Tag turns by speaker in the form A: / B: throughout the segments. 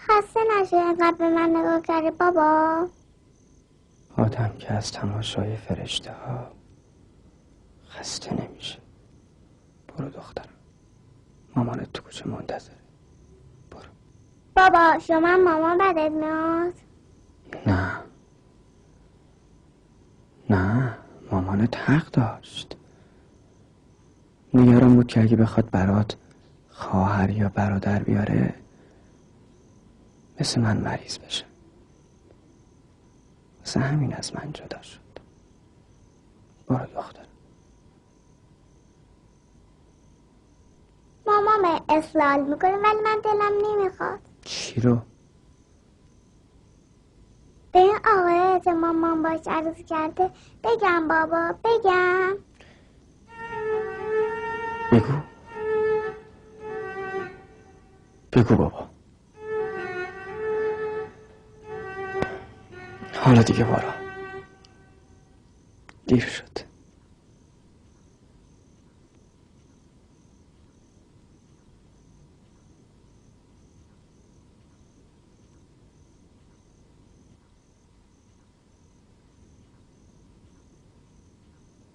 A: خسته نشی اینقدر به من نگاه کردی بابا؟
B: آدم که از تماشای فرشته ها خسته نمیشه. برو دخترم، مامانت تو کوچه منتظره. برو.
A: بابا شما مامان بدت میاد؟
B: نه مامانت حق داشت. نگران بود که اگه بخواد برات خواهر یا برادر بیاره مثل من مریض بشه. واسه همین از من جدا شد. برو دختر.
A: مامان اصلاح میکنه ولی من دلم نمیخواد.
B: چی رو؟
A: به این آقای که مامان باش عروض کرده بگم بابا بگم.
B: بگو بابا. حالا دیگه برو، دیر شد.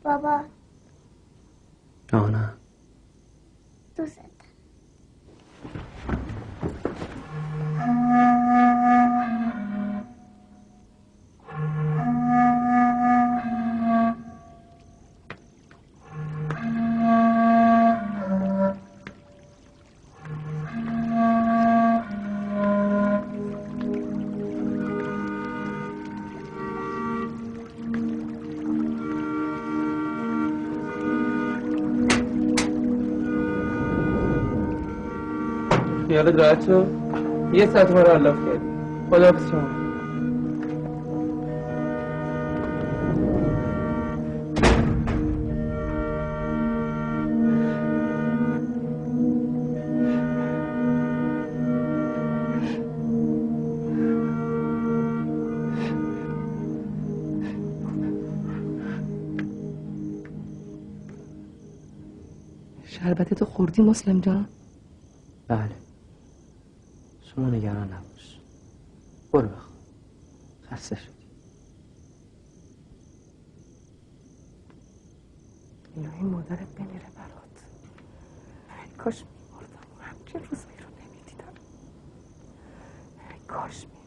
A: بابا
B: نه
A: دوست دارم.
C: خیالت راحت شد؟ یه ساعت ما رو علاف کردی. خداحافظ شما.
D: شربتتو خوردی مسلم جان؟
B: بله، شما نگران نباش. برو بخواب، خسته شدی.
D: الهی مادرت بمیره برات. ای کاش میمردم و همچین روزایی رو نمیدیدم. ای کاش میمردم.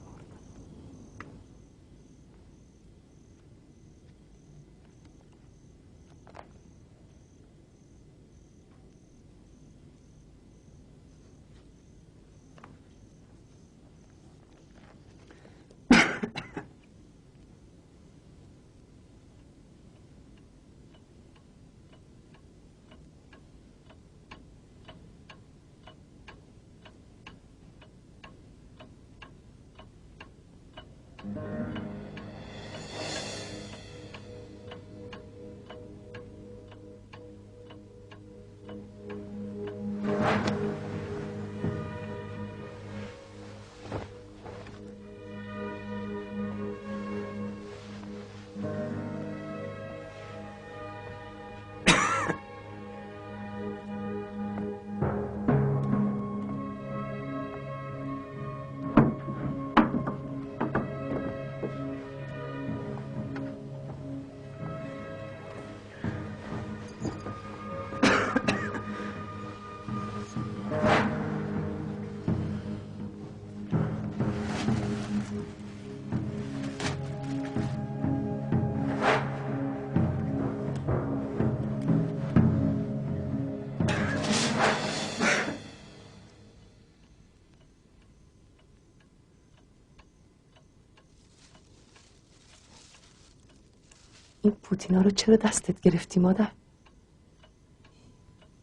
D: این پوتینا رو چرا دستت گرفتی مادر؟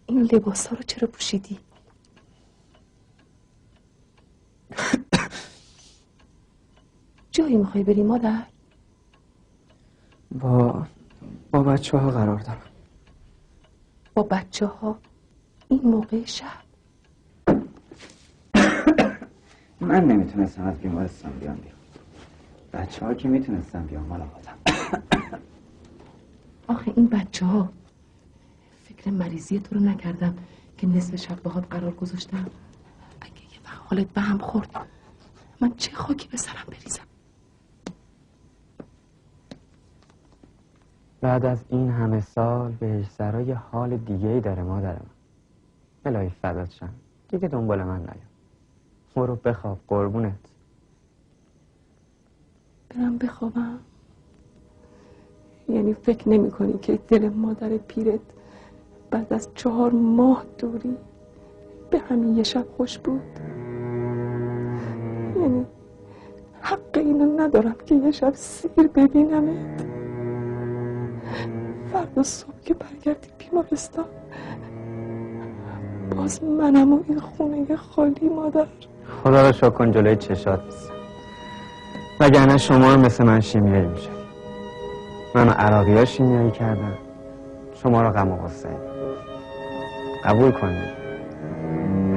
D: این لباس ها رو چرا پوشیدی؟ جایی میخوای بری مادر؟
B: با بچه ها قرار دارم.
D: با بچه ها؟ این موقع شب؟
B: من نمیتونستم از بیمارستان بیام بیرون. بچه ها که میتونستم بیام ملاقاتم.
D: آخه این بچه ها فکر مریضی تو رو نکردم که نصف شب باهات قرار گذاشتم. اگه یه وقت حالت به هم خورد من چه خاکی به سرم بریزم؟
B: بعد از این همه سال بهش سرای حال دیگه‌ای داره مادرم. الهی فدات شم. دیگه دنبال من نیا. برو بخواب قربونت.
D: برم بخوابم؟ یعنی فکر نمی کنی که دل مادر پیرت بعد از 4 ماه دوری به همین یه شب خوش بود؟ یعنی حق اینو ندارم که یه شب سیر ببینمت؟ فردا صبح که برگردی بیمارستان باز منم و این خونه خالی مادر.
B: خدا رو شکر کن جلوی چشات نیست. وگرنه شما مثل من شیمیایی میشه. منو عراقی ها شیمیایی کردن، شما رو غم و غصه. قبول کنید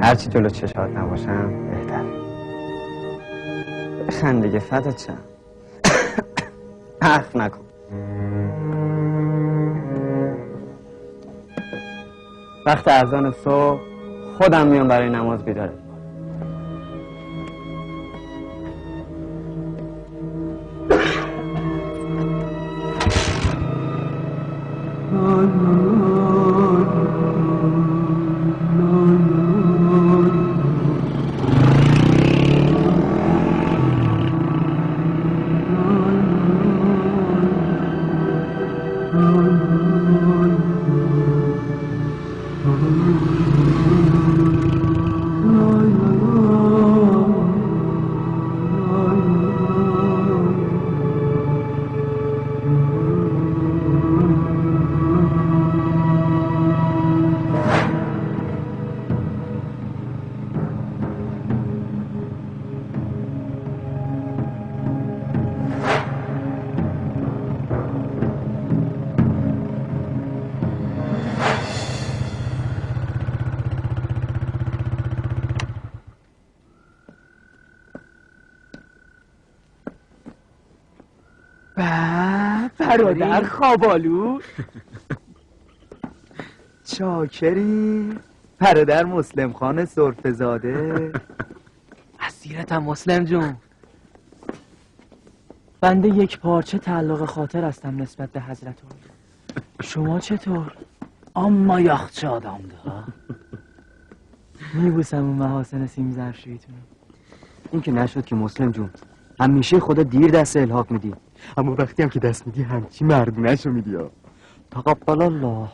B: هرچی جلو چشات نباشم بهتر. بخند دیگه فدات شم. حرف نکن. وقت اذان صبح خودم میام برای نماز بیدارت.
E: برادر خوابالو چاکری برادر مسلم خان سرفزاده.
C: اسیرتم مسلم جون. بنده یک پارچه تعلق خاطر هستم نسبت به حضرت علی. شما چطور؟ اما یاخت آدم ده. میبوسم اون محاسن سیم ظرفشویتون.
E: این که نشد که مسلم جون. همیشه خدا دیر دست الحاق میدی، اما وقتی هم که دست میدی همچی مردونه‌شو میدی. تقبل الله.